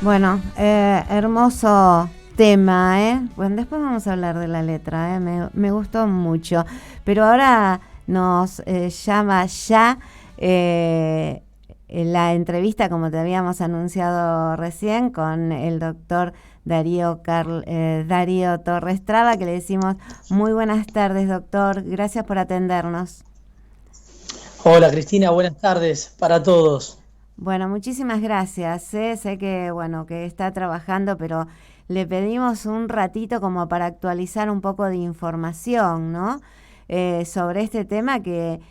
Bueno, hermoso tema, ¿eh? Bueno, después vamos a hablar de la letra, ¿eh? Me gustó mucho. Pero ahora nos llama ya la entrevista, como te habíamos anunciado recién, con el doctor Darío Torres Traba, que le decimos muy buenas tardes, doctor. Gracias por atendernos. Hola Cristina, buenas tardes para todos. Bueno, muchísimas gracias. Sé que bueno que está trabajando, pero le pedimos un ratito como para actualizar un poco de información, ¿no? Sobre este tema que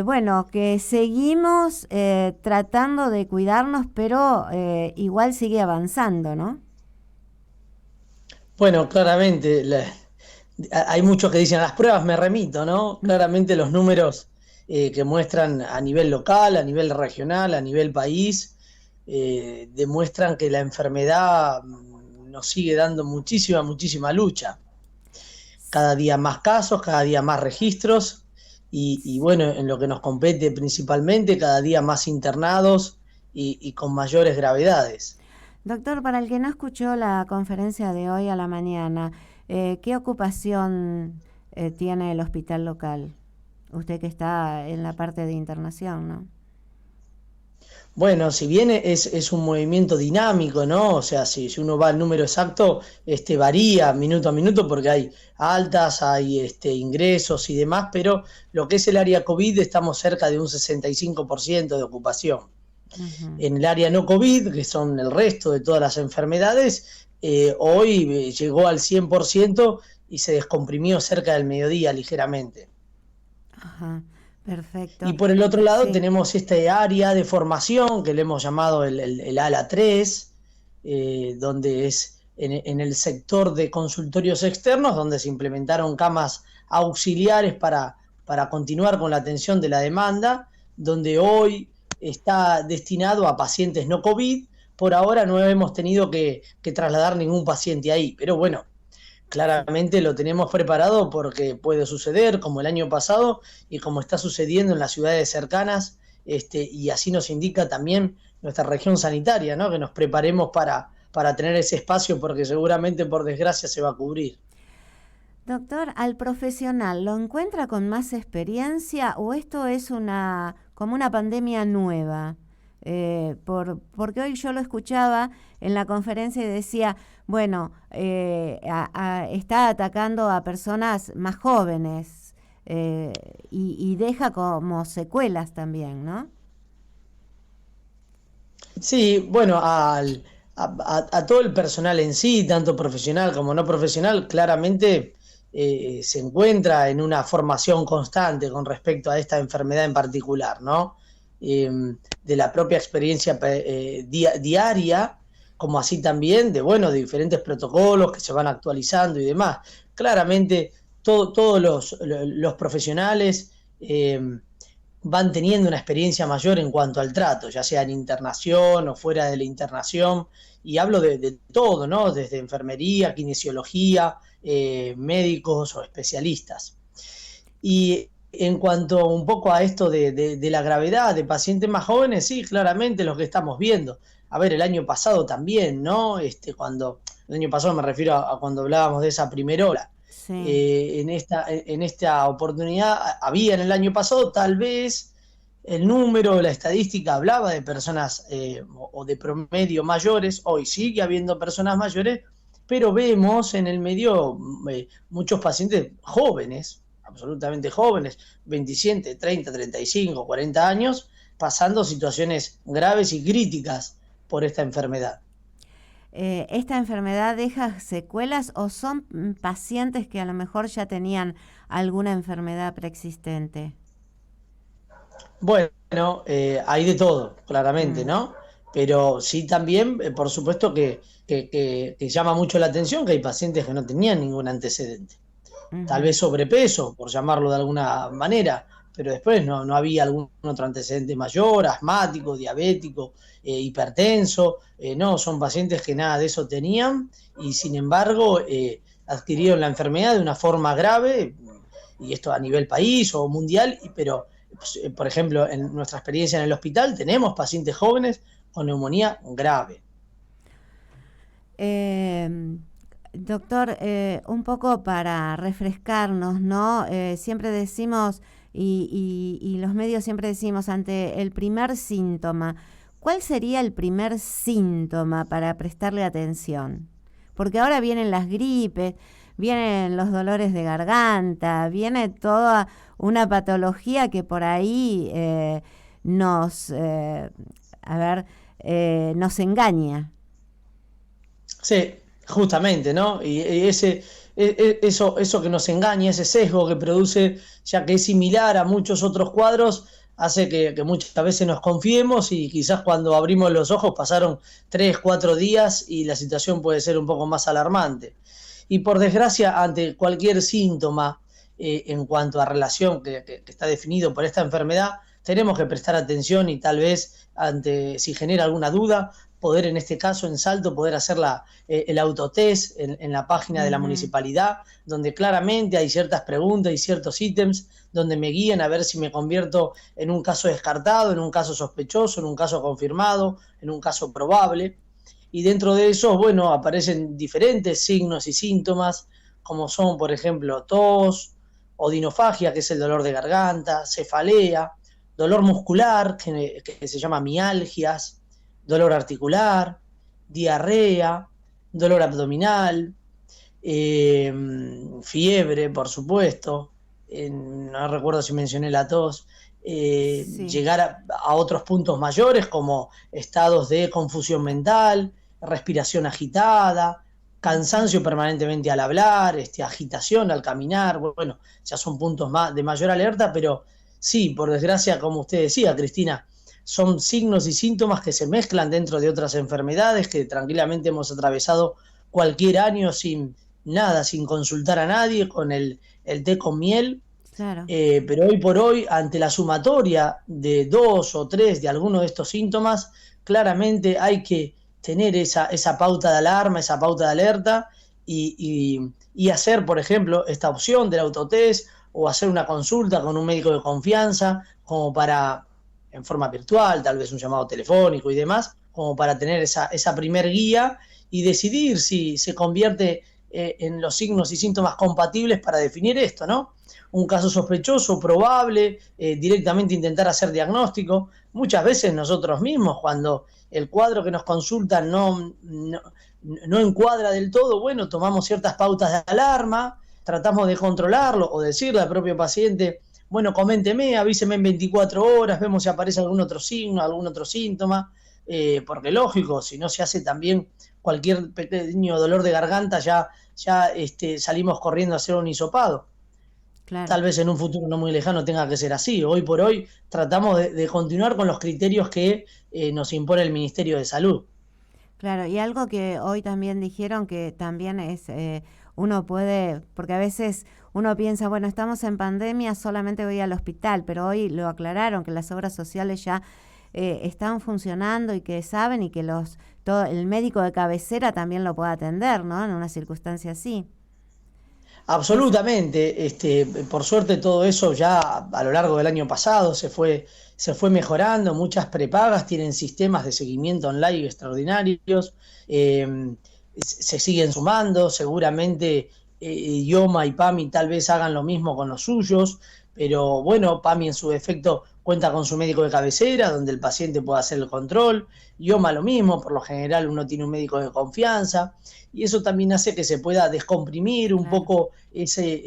bueno, que seguimos tratando de cuidarnos, pero igual sigue avanzando, ¿no? Bueno, claramente hay muchos que dicen a las pruebas me remito, ¿no? Claramente los números que muestran a nivel local, a nivel regional, a nivel país, demuestran que la enfermedad nos sigue dando muchísima lucha. Cada día más casos, cada día más registros y bueno, en lo que nos compete principalmente, cada día más internados y con mayores gravedades. Doctor, para el que no escuchó la conferencia de hoy a la mañana, ¿qué ocupación tiene el hospital local? Usted que está en la parte de internación, ¿no? Bueno, si bien es un movimiento dinámico, ¿no? O sea, si uno va al número exacto, varía minuto a minuto porque hay altas, hay ingresos y demás, pero lo que es el área COVID estamos cerca de un 65% de ocupación. Ujú. En el área no COVID, que son el resto de todas las enfermedades, hoy llegó al 100% y se descomprimió cerca del mediodía ligeramente. Ajá, Y perfecto. por el otro lado Sí. tenemos este área de formación que le hemos llamado el ala 3, donde es en el sector de consultorios externos, donde se implementaron camas auxiliares para continuar con la atención de la demanda, donde hoy está destinado a pacientes no COVID. Por ahora no hemos tenido que trasladar ningún paciente ahí, pero bueno, Sí. claramente lo tenemos preparado porque puede suceder, como el año pasado y como está sucediendo en las ciudades cercanas, y así nos indica también nuestra región sanitaria, ¿no? Que nos preparemos para tener ese espacio porque seguramente, por desgracia, se va a cubrir. Doctor, al profesional, ¿lo encuentra con más experiencia o esto es como una pandemia nueva? Porque hoy yo lo escuchaba en la conferencia y decía, bueno, está atacando a personas más jóvenes y deja como secuelas también, ¿no? Sí, bueno, a todo el personal en sí, tanto profesional como no profesional, claramente se encuentra en una formación constante con respecto a esta enfermedad en particular, ¿no? Eh, de la propia experiencia diaria, como así también de, bueno, de diferentes protocolos que se van actualizando y demás. Claramente, todos los profesionales van teniendo una experiencia mayor en cuanto al trato, ya sea en internación o fuera de la internación, y hablo de todo, ¿no? Desde enfermería, kinesiología, médicos o especialistas. Y en cuanto un poco a esto de la gravedad de pacientes más jóvenes, sí, claramente lo que estamos viendo. A ver, el año pasado también, ¿no? El año pasado me refiero a cuando hablábamos de esa primera ola. Sí. En esta oportunidad había en el año pasado tal vez el número, la estadística hablaba de personas o de promedio mayores, hoy sigue habiendo personas mayores, pero vemos en el medio muchos pacientes jóvenes, absolutamente jóvenes, 27, 30, 35, 40 años, pasando situaciones graves y críticas por esta enfermedad. ¿Esta enfermedad deja secuelas o son pacientes que a lo mejor ya tenían alguna enfermedad preexistente? Bueno, hay de todo, claramente, Mm, ¿no? Pero sí también, por supuesto que llama mucho la atención que hay pacientes que no tenían ningún antecedente. Tal ujú. vez sobrepeso, por llamarlo de alguna manera, pero después no había algún otro antecedente mayor, asmático, diabético, hipertenso. No, son pacientes que nada de eso tenían y sin embargo adquirieron la enfermedad de una forma grave, y esto a nivel país o mundial, pero pues, por ejemplo, en nuestra experiencia en el hospital tenemos pacientes jóvenes con neumonía grave. Doctor, un poco para refrescarnos, ¿no? Siempre decimos, y los medios siempre decimos, ante el primer síntoma, ¿cuál sería el primer síntoma para prestarle atención? Porque ahora vienen las gripes, vienen los dolores de garganta, viene toda una patología que por ahí nos, nos engaña. Sí, justamente, ¿no? Y eso que nos engaña, ese sesgo que produce, ya que es similar a muchos otros cuadros, hace que muchas veces nos confiemos y quizás cuando abrimos los ojos pasaron 3, 4 días y la situación puede ser un poco más alarmante. Y por desgracia, ante cualquier síntoma en cuanto a relación que está definido por esta enfermedad, tenemos que prestar atención y tal vez si genera alguna duda, poder en este caso en Salto poder hacer el autotest en la página de la municipalidad, donde claramente hay ciertas preguntas y ciertos ítems donde me guían a ver si me convierto en un caso descartado, en un caso sospechoso, en un caso confirmado, en un caso probable. Y dentro de eso, bueno, aparecen diferentes signos y síntomas, como son, por ejemplo, tos, odinofagia, que es el dolor de garganta, cefalea, dolor muscular, que se llama mialgias, dolor articular, diarrea, dolor abdominal, fiebre, por supuesto, no recuerdo si mencioné la tos, Sí. llegar a otros puntos mayores como estados de confusión mental, respiración agitada, cansancio permanentemente al hablar, agitación al caminar, bueno, ya son puntos de mayor alerta, pero sí, por desgracia, como usted decía, Cristina, son signos y síntomas que se mezclan dentro de otras enfermedades que tranquilamente hemos atravesado cualquier año sin nada, sin consultar a nadie, con el té con miel. Claro. Pero hoy por hoy, ante la sumatoria de 2 o 3 de algunos de estos síntomas, claramente hay que tener esa pauta de alarma, esa pauta de alerta y hacer, por ejemplo, esta opción del autotest o hacer una consulta con un médico de confianza, como para, en forma virtual, tal vez un llamado telefónico y demás, como para tener esa primer guía y decidir si se convierte en los signos y síntomas compatibles para definir esto, ¿no? Un caso sospechoso, probable, directamente intentar hacer diagnóstico. Muchas veces nosotros mismos, cuando el cuadro que nos consultan no encuadra del todo, bueno, tomamos ciertas pautas de alarma, tratamos de controlarlo o decirle al propio paciente, bueno, coménteme, avíseme en 24 horas, vemos si aparece algún otro signo, algún otro síntoma, porque lógico, si no se hace también cualquier pequeño dolor de garganta, ya salimos corriendo a hacer un hisopado. Claro. Tal vez en un futuro no muy lejano tenga que ser así. Hoy por hoy tratamos de continuar con los criterios que nos impone el Ministerio de Salud. Claro, y algo que hoy también dijeron que también es, uno puede, porque a veces uno piensa, bueno, estamos en pandemia, solamente voy al hospital, pero hoy lo aclararon que las obras sociales ya están funcionando y que saben y que el médico de cabecera también lo puede atender, ¿no? En una circunstancia así. Absolutamente, por suerte todo eso ya a lo largo del año pasado se fue mejorando, muchas prepagas tienen sistemas de seguimiento online extraordinarios, se siguen sumando, seguramente IOMA y PAMI tal vez hagan lo mismo con los suyos, pero bueno, PAMI en su defecto cuenta con su médico de cabecera, donde el paciente puede hacer el control, IOMA lo mismo, por lo general uno tiene un médico de confianza, y eso también hace que se pueda descomprimir un poco ese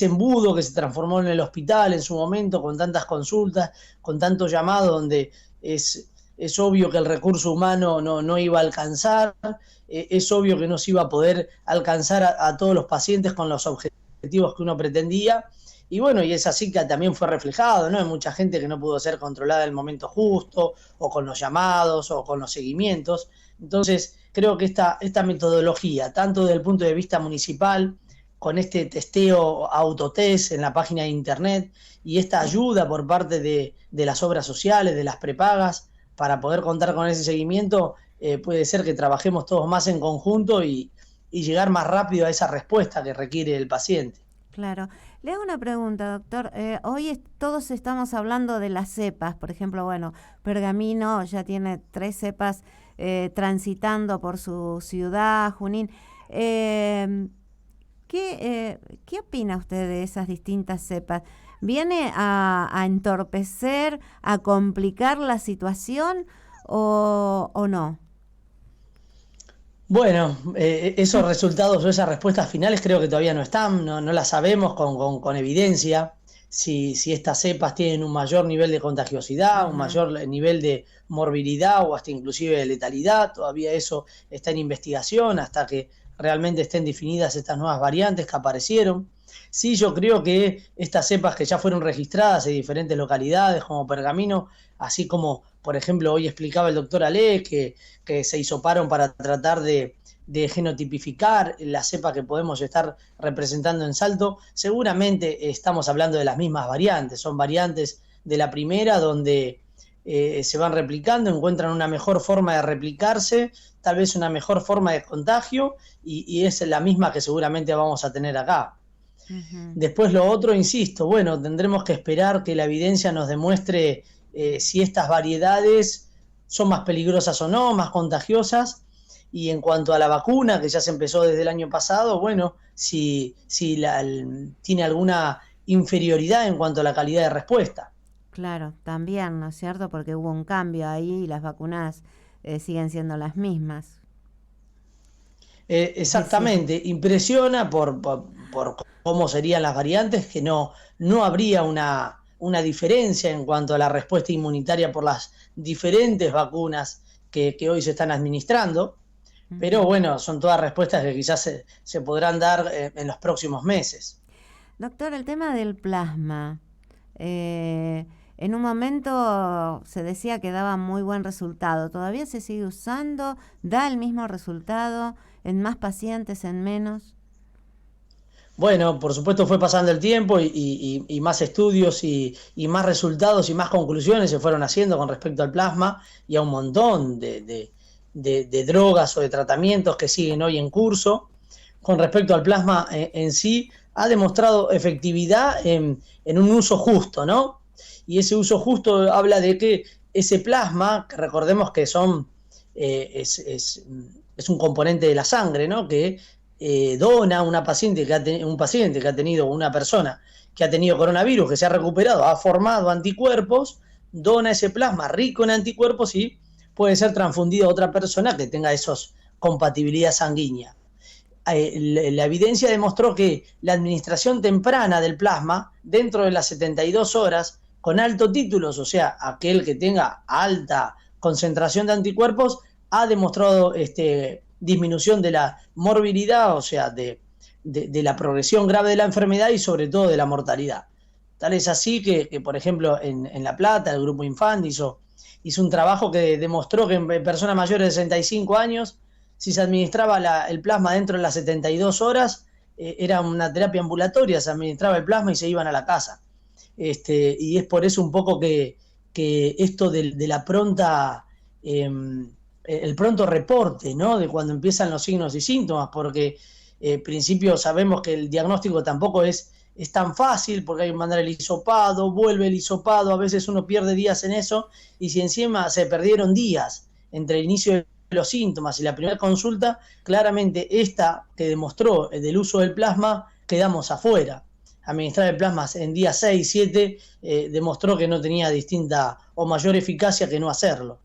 embudo que se transformó en el hospital en su momento, con tantas consultas, con tantos llamados, donde es obvio que el recurso humano no iba a alcanzar, es obvio que no se iba a poder alcanzar a todos los pacientes con los objetivos que uno pretendía, y bueno, y es así que también fue reflejado, ¿no? Hay mucha gente que no pudo ser controlada en el momento justo, o con los llamados, o con los seguimientos. Entonces, creo que esta metodología, tanto desde el punto de vista municipal, con este testeo autotest en la página de internet, y esta ayuda por parte de las obras sociales, de las prepagas, para poder contar con ese seguimiento, puede ser que trabajemos todos más en conjunto y llegar más rápido a esa respuesta que requiere el paciente. Claro. Le hago una pregunta, doctor. Hoy todos estamos hablando de las cepas. Por ejemplo, bueno, Pergamino ya tiene 3 cepas transitando por su ciudad, Junín. ¿Qué opina usted de esas distintas cepas? ¿Viene a entorpecer, a complicar la situación o no? Bueno, esos resultados o esas respuestas finales creo que todavía no están, no las sabemos con evidencia. Si estas cepas tienen un mayor nivel de contagiosidad, un Ajá. mayor nivel de morbilidad o hasta inclusive de letalidad, todavía eso está en investigación hasta que realmente estén definidas estas nuevas variantes que aparecieron. Sí, yo creo que estas cepas que ya fueron registradas en diferentes localidades como Pergamino, así como por ejemplo hoy explicaba el doctor Ale que se hisoparon para tratar de genotipificar la cepa que podemos estar representando en Salto, seguramente estamos hablando de las mismas variantes, son variantes de la primera donde se van replicando, encuentran una mejor forma de replicarse, tal vez una mejor forma de contagio y es la misma que seguramente vamos a tener acá. Ujú. Después lo otro, insisto, bueno, tendremos que esperar que la evidencia nos demuestre si estas variedades son más peligrosas o no, más contagiosas. Y en cuanto a la vacuna, que ya se empezó desde el año pasado, bueno, si tiene alguna inferioridad en cuanto a la calidad de respuesta. Claro, también, ¿no es cierto? Porque hubo un cambio ahí y las vacunas siguen siendo las mismas. Sí. Exactamente, impresiona por cómo serían las variantes, que no habría una diferencia en cuanto a la respuesta inmunitaria por las diferentes vacunas que hoy se están administrando, pero Ujú. bueno, son todas respuestas que quizás se podrán dar en los próximos meses. Doctor, el tema del plasma. eh, en un momento se decía que daba muy buen resultado. ¿Todavía se sigue usando? ¿Da el mismo resultado en más pacientes, en menos? Bueno, por supuesto fue pasando el tiempo y más estudios y más resultados y más conclusiones se fueron haciendo con respecto al plasma y a un montón de drogas o de tratamientos que siguen hoy en curso. Con respecto al plasma en sí, ha demostrado efectividad en un uso justo, ¿no? Y ese uso justo habla de que ese plasma, que recordemos que es un componente de la sangre, ¿no? Que dona un paciente que ha tenido, una persona que ha tenido coronavirus, que se ha recuperado, ha formado anticuerpos, dona ese plasma rico en anticuerpos y puede ser transfundido a otra persona que tenga esos compatibilidad sanguínea. La evidencia demostró que la administración temprana del plasma, dentro de las 72 horas, con altos títulos, o sea, aquel que tenga alta concentración de anticuerpos, ha demostrado disminución de la morbilidad, o sea, de la progresión grave de la enfermedad y sobre todo de la mortalidad. Tal es así que por ejemplo, en La Plata, el Grupo Infant hizo un trabajo que demostró que en personas mayores de 65 años, si se administraba el plasma dentro de las 72 horas, era una terapia ambulatoria, se administraba el plasma y se iban a la casa. Y es por eso un poco que esto de la pronta, el pronto reporte, ¿no? De cuando empiezan los signos y síntomas, porque en principio sabemos que el diagnóstico tampoco es tan fácil, porque hay que mandar el hisopado, vuelve el hisopado, a veces uno pierde días en eso, y si encima se perdieron días entre el inicio de los síntomas y la primera consulta, claramente esta que demostró del uso del plasma, quedamos afuera. Administrar el plasma en día 6, 7, demostró que no tenía distinta o mayor eficacia que no hacerlo.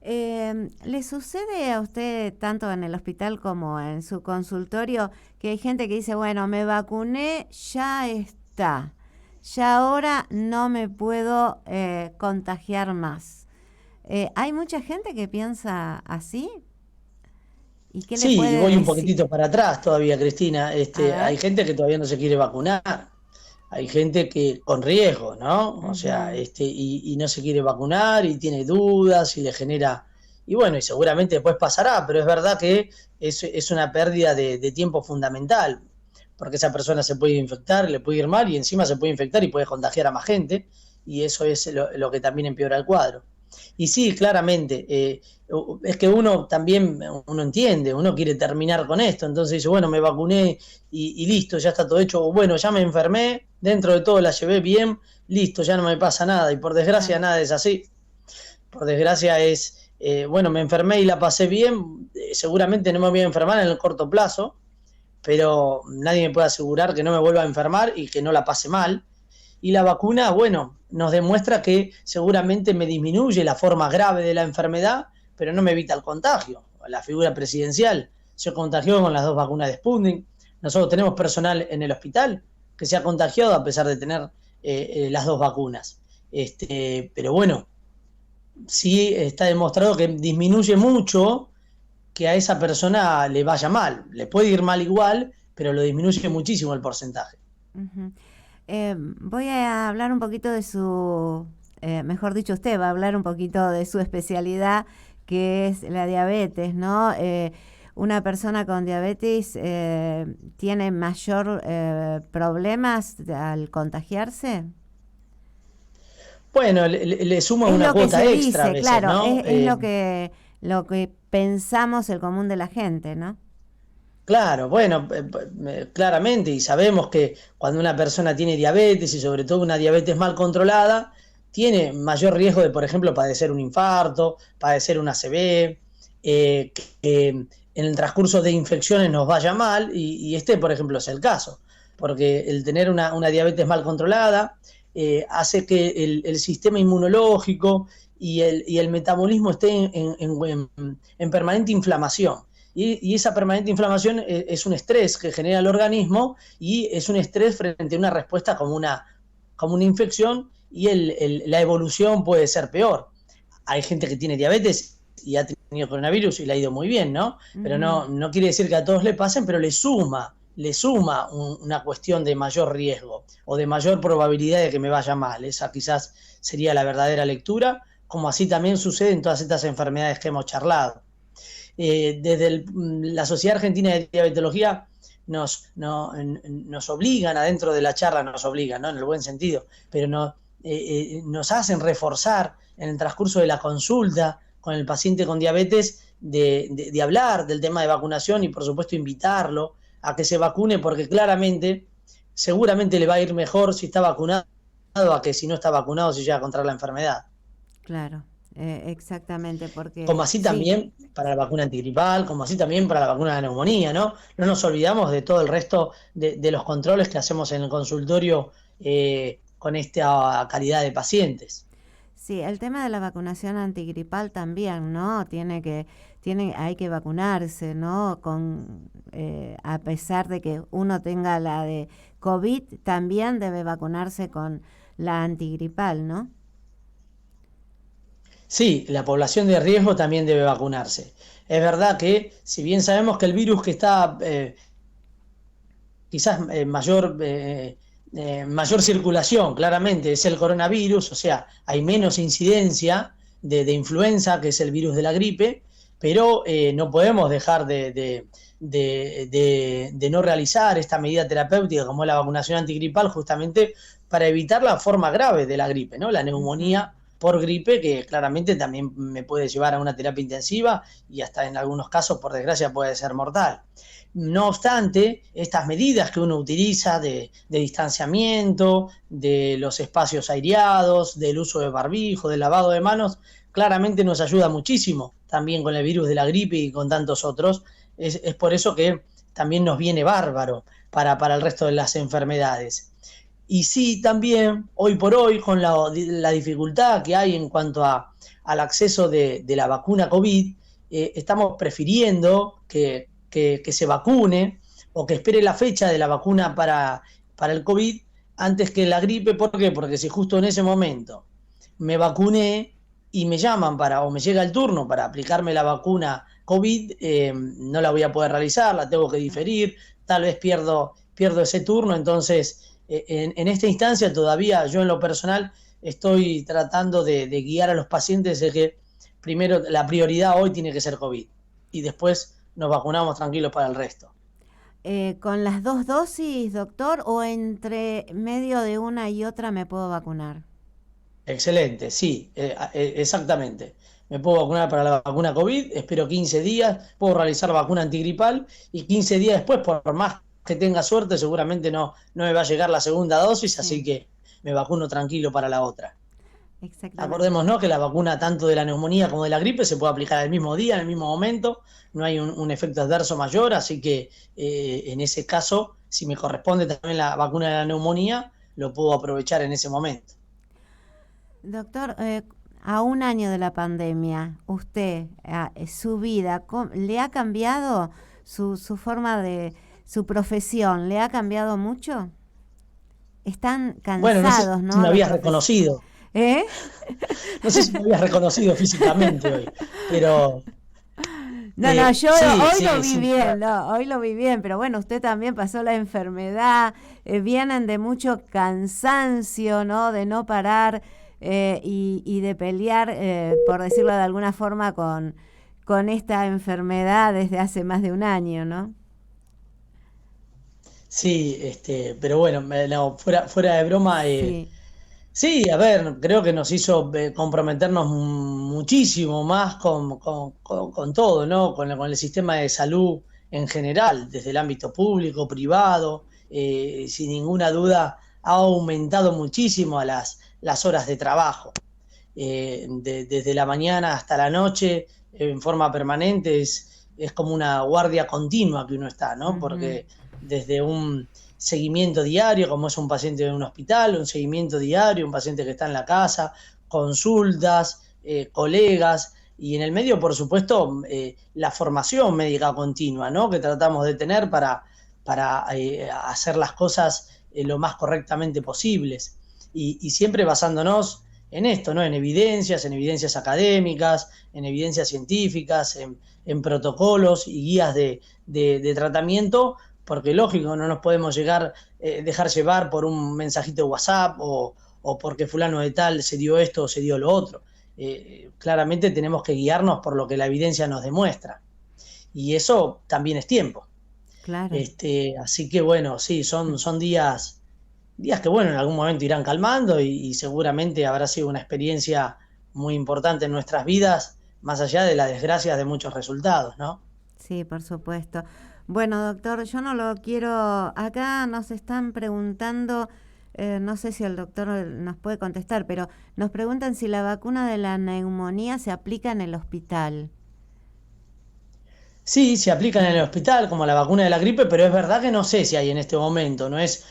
¿Le sucede a usted, tanto en el hospital como en su consultorio, que hay gente que dice, bueno, me vacuné, ya está, ya ahora no me puedo contagiar más? ¿Hay mucha gente que piensa así? ¿Y qué le Sí, puede voy un decir? poquitito para atrás todavía, Cristina. A Hay ver. gente que todavía no se quiere vacunar. Hay gente que con riesgo, ¿no? O sea, Ujú. y no se quiere vacunar y tiene dudas y le genera. Y bueno, y seguramente después pasará, pero es verdad que es una pérdida de tiempo fundamental, porque esa persona se puede infectar, le puede ir mal y encima se puede infectar y puede contagiar a más gente, y eso es lo que también empeora el cuadro. Y sí, claramente, es que uno también, uno entiende, uno quiere terminar con esto, entonces dice, bueno, me vacuné y listo, ya está todo hecho, o bueno, ya me enfermé, dentro de todo la llevé bien, listo, ya no me pasa nada, y por desgracia Claro. nada es así. Por desgracia es, bueno, me enfermé y la pasé bien, seguramente no me voy a enfermar en el corto plazo, pero nadie me puede asegurar que no me vuelva a enfermar y que no la pase mal. Y la vacuna, bueno, nos demuestra que seguramente me disminuye la forma grave de la enfermedad, pero no me evita el contagio. La figura presidencial se contagió con las 2 vacunas de Sputnik. Nosotros tenemos personal en el hospital que se ha contagiado a pesar de tener las 2 vacunas. Pero bueno, sí está demostrado que disminuye mucho que a esa persona le vaya mal. Le puede ir mal igual, pero lo disminuye muchísimo el porcentaje. Ujú. Voy a hablar un poquito de su, mejor dicho, usted va a hablar un poquito de su especialidad, que es la diabetes, ¿no? Una persona con diabetes tiene mayor problemas al contagiarse. Bueno, le suma Es una lo que cuota se extra a dice, veces, claro, ¿no? es lo que pensamos el común de la gente, ¿no? Claro, bueno, claramente, y sabemos que cuando una persona tiene diabetes y sobre todo una diabetes mal controlada, tiene mayor riesgo de, por ejemplo, padecer un infarto, padecer una ACV, que en el transcurso de infecciones nos vaya mal, y este, por ejemplo, es el caso, porque el tener una diabetes mal controlada hace que el sistema inmunológico y el metabolismo esté en permanente inflamación. Y esa permanente inflamación es un estrés que genera el organismo y es un estrés frente a una respuesta como una infección y la evolución puede ser peor. Hay gente que tiene diabetes y ha tenido coronavirus y le ha ido muy bien, ¿no? Pero Ujú. no quiere decir que a todos le pasen, pero le suma una cuestión de mayor riesgo o de mayor probabilidad de que me vaya mal. Esa quizás sería la verdadera lectura, como así también sucede en todas estas enfermedades que hemos charlado. Desde la Sociedad Argentina de Diabetología nos obligan, adentro de la charla nos obligan, ¿no? En el buen sentido, pero nos hacen reforzar en el transcurso de la consulta con el paciente con diabetes de hablar del tema de vacunación y por supuesto invitarlo a que se vacune porque claramente, seguramente le va a ir mejor si está vacunado a que si no está vacunado si llega a contraer la enfermedad. Claro, exactamente, porque Como así sí. también para la vacuna antigripal, como así también para la vacuna de la neumonía, ¿no? No nos olvidamos de todo el resto de los controles que hacemos en el consultorio con esta calidad de pacientes. Sí, el tema de la vacunación antigripal también, ¿no? Hay que vacunarse, ¿no? A pesar de que uno tenga la de COVID, también debe vacunarse con la antigripal, ¿no? Sí, la población de riesgo también debe vacunarse. Es verdad que, si bien sabemos que el virus que está quizás mayor circulación, claramente, es el coronavirus, o sea, hay menos incidencia de influenza, que es el virus de la gripe, pero no podemos dejar de no realizar esta medida terapéutica como es la vacunación antigripal, justamente para evitar la forma grave de la gripe, ¿no? La Ujú. neumonía por gripe, que claramente también me puede llevar a una terapia intensiva y hasta en algunos casos, por desgracia, puede ser mortal. No obstante, estas medidas que uno utiliza de distanciamiento, de los espacios aireados, del uso de barbijo, del lavado de manos, claramente nos ayuda muchísimo también con el virus de la gripe y con tantos otros. Es por eso que también nos viene bárbaro para el resto de las enfermedades. Y sí, también, hoy por hoy, con la dificultad que hay en cuanto al acceso de la vacuna COVID, estamos prefiriendo que se vacune o que espere la fecha de la vacuna para el COVID antes que la gripe. ¿Por qué? Porque si justo en ese momento me vacuné y me llaman o me llega el turno para aplicarme la vacuna COVID, no la voy a poder realizar, la tengo que diferir, tal vez pierdo ese turno. Entonces, en esta instancia todavía yo en lo personal estoy tratando de guiar a los pacientes de que primero la prioridad hoy tiene que ser COVID y después nos vacunamos tranquilos para el resto. ¿Con las dos dosis, doctor, o entre medio de una y otra me puedo vacunar? Excelente, sí, exactamente. Me puedo vacunar para la vacuna COVID, espero 15 días, puedo realizar vacuna antigripal y 15 días después, por más que tenga suerte, seguramente no me va a llegar la segunda dosis, así Sí, que me vacuno tranquilo para la otra. exactamente. Acordémonos que la vacuna tanto de la neumonía como de la gripe se puede aplicar al mismo día, en el mismo momento, no hay un efecto adverso mayor, así que en ese caso, si me corresponde también la vacuna de la neumonía, lo puedo aprovechar en ese momento. Doctor, a un año de la pandemia, usted, su vida, ¿le ha cambiado su forma de, su profesión? ¿Le ha cambiado mucho? Están Bueno, no sé cansados, si ¿no? me Los habías profesores. reconocido, ¿Eh? no sé si me habías reconocido físicamente hoy, pero No, no, yo sí, hoy lo sí, vi sí. bien, no, hoy lo vi bien, pero bueno, usted también pasó la enfermedad, vienen de mucho cansancio, ¿no? De no parar y de pelear, por decirlo de alguna forma, con esta enfermedad desde hace más de un año, ¿no? Sí, pero bueno, no, fuera de broma, Sí. sí, a ver, creo que nos hizo comprometernos muchísimo más con todo, ¿no? Con el sistema de salud en general, desde el ámbito público, privado, sin ninguna duda ha aumentado muchísimo a las horas de trabajo. Desde la mañana hasta la noche, en forma permanente, es como una guardia continua que uno está, ¿no? Ujú. Porque desde un seguimiento diario, como es un paciente en un hospital, un seguimiento diario, un paciente que está en la casa, consultas, colegas, y en el medio, por supuesto, la formación médica continua, ¿no? Que tratamos de tener para hacer las cosas lo más correctamente posibles. Y siempre basándonos en esto, ¿no? En evidencias académicas, en evidencias científicas, en protocolos y guías de tratamiento, porque lógico, no nos podemos dejar llevar por un mensajito de WhatsApp o porque fulano de tal se dio esto o se dio lo otro. Claramente tenemos que guiarnos por lo que la evidencia nos demuestra. Y eso también es tiempo. Claro. Así que bueno, sí, son días que bueno, en algún momento irán calmando y seguramente habrá sido una experiencia muy importante en nuestras vidas, más allá de las desgracias de muchos resultados, ¿no? Sí, por supuesto. Bueno, doctor, yo no lo quiero. Acá nos están preguntando, no sé si el doctor nos puede contestar, pero nos preguntan si la vacuna de la neumonía se aplica en el hospital. Sí, se aplican en el hospital como la vacuna de la gripe, pero es verdad que no sé si hay en este momento, no es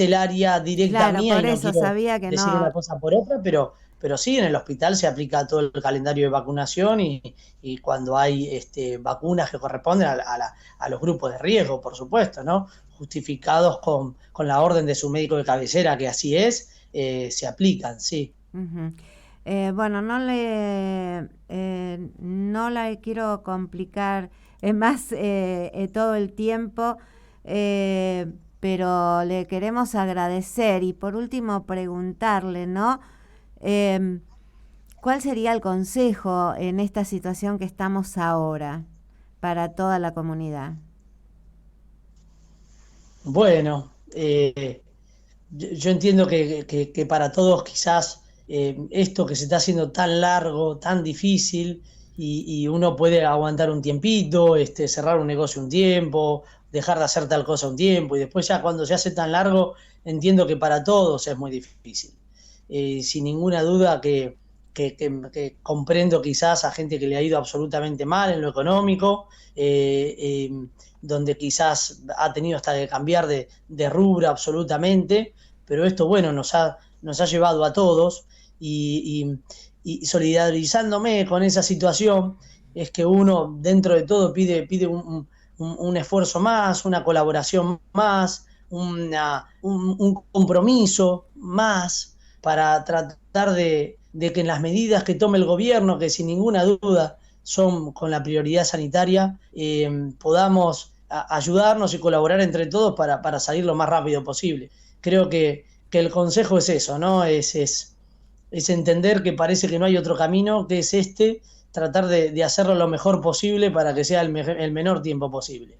el área directa Claro, mía por y no eso quiero sabía que decir no. una cosa por otra, pero sí, en el hospital se aplica todo el calendario de vacunación y cuando hay vacunas que corresponden a los grupos de riesgo, por supuesto, ¿no? Justificados con la orden de su médico de cabecera, que así es, se aplican, sí. Ujú. Bueno, no la quiero complicar más todo el tiempo, pero le queremos agradecer y por último preguntarle, ¿no? Em, ¿Cuál sería el consejo en esta situación que estamos ahora para toda la comunidad? Bueno, yo entiendo que para todos quizás esto que se está haciendo tan largo, tan difícil, y uno puede aguantar un tiempito, cerrar un negocio un tiempo, dejar de hacer tal cosa un tiempo, y después ya cuando se hace tan largo, entiendo que para todos es muy difícil. Sin ninguna duda que comprendo quizás a gente que le ha ido absolutamente mal en lo económico, donde quizás ha tenido hasta que cambiar de rubro absolutamente, pero esto, bueno, nos ha llevado a todos y solidarizándome con esa situación, es que uno dentro de todo pide un esfuerzo más, una colaboración más, un compromiso más para tratar de que en las medidas que tome el gobierno, que sin ninguna duda son con la prioridad sanitaria, podamos ayudarnos y colaborar entre todos para salir lo más rápido posible. Creo que el consejo es eso, ¿no? Es entender que parece que no hay otro camino, que es tratar de hacerlo lo mejor posible para que sea el menor tiempo posible.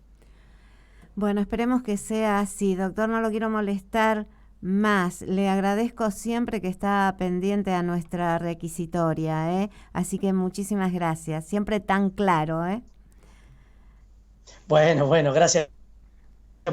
Bueno, esperemos que sea así. Doctor, no lo quiero molestar Más, le agradezco siempre que está pendiente a nuestra requisitoria, ¿eh? Así que muchísimas gracias, siempre tan claro, ¿eh? Bueno, bueno, gracias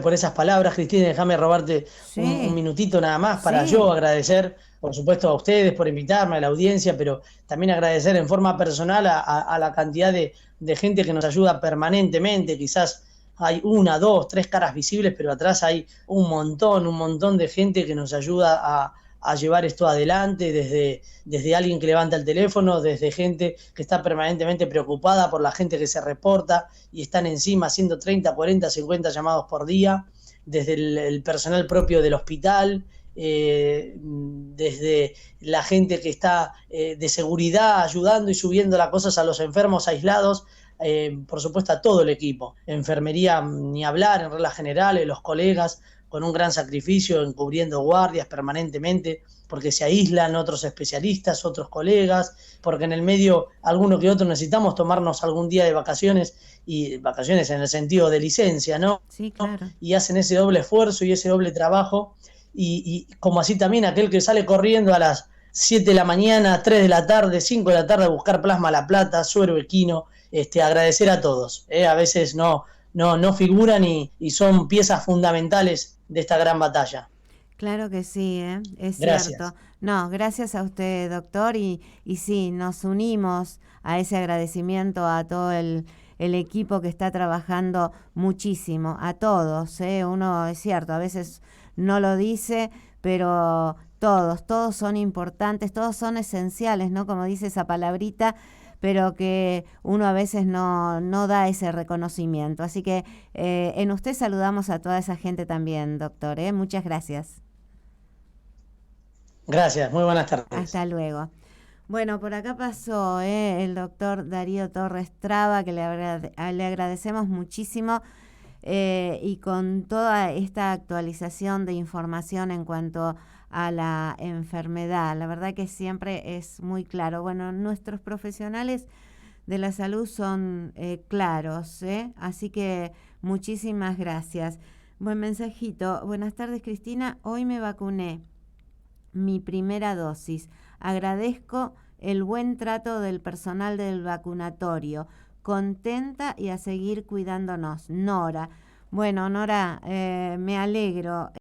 por esas palabras, Cristina. Déjame robarte un Sí, minutito nada más para yo sí, agradecer, por supuesto, a ustedes por invitarme, a la audiencia, pero también agradecer en forma personal a la cantidad de gente que nos ayuda permanentemente. Quizás hay una, dos, tres caras visibles, pero atrás hay un montón de gente que nos ayuda a llevar esto adelante, desde alguien que levanta el teléfono, desde gente que está permanentemente preocupada por la gente que se reporta y están encima haciendo 30, 40, 50 llamados por día, desde el personal propio del hospital, desde la gente que está de seguridad ayudando y subiendo las cosas a los enfermos aislados, por supuesto a todo el equipo, enfermería ni hablar en reglas generales, los colegas con un gran sacrificio, encubriendo guardias permanentemente, porque se aíslan otros especialistas, otros colegas, porque en el medio alguno que otro necesitamos tomarnos algún día de vacaciones, y vacaciones en el sentido de licencia, ¿no? sí, claro. Y hacen ese doble esfuerzo y ese doble trabajo, y como así también aquel que sale corriendo a las 7 de la mañana, 3 de la tarde, 5 de la tarde a buscar plasma La Plata, suero equino, agradecer a todos. A veces no figuran y son piezas fundamentales de esta gran batalla. Claro que sí, ¿eh? Es cierto. Gracias. No, gracias a usted, doctor, y sí, nos unimos a ese agradecimiento a todo el equipo que está trabajando muchísimo, a todos, ¿eh? Uno, es cierto, a veces no lo dice, pero todos son importantes, todos son esenciales, ¿no? Como dice esa palabrita, pero que uno a veces no da ese reconocimiento. Así que en usted saludamos a toda esa gente también, doctor, ¿eh? Muchas gracias. Gracias, muy buenas tardes. Hasta luego. Bueno, por acá pasó el doctor Darío Torres Traba, que le agradecemos muchísimo y con toda esta actualización de información en cuanto a la enfermedad. La verdad que siempre es muy claro. Bueno, nuestros profesionales de la salud son claros, así que muchísimas gracias. Buen mensajito. Buenas tardes, Cristina. Hoy me vacuné mi primera dosis. Agradezco el buen trato del personal del vacunatorio. Contenta y a seguir cuidándonos. Nora. Bueno, Nora, me alegro.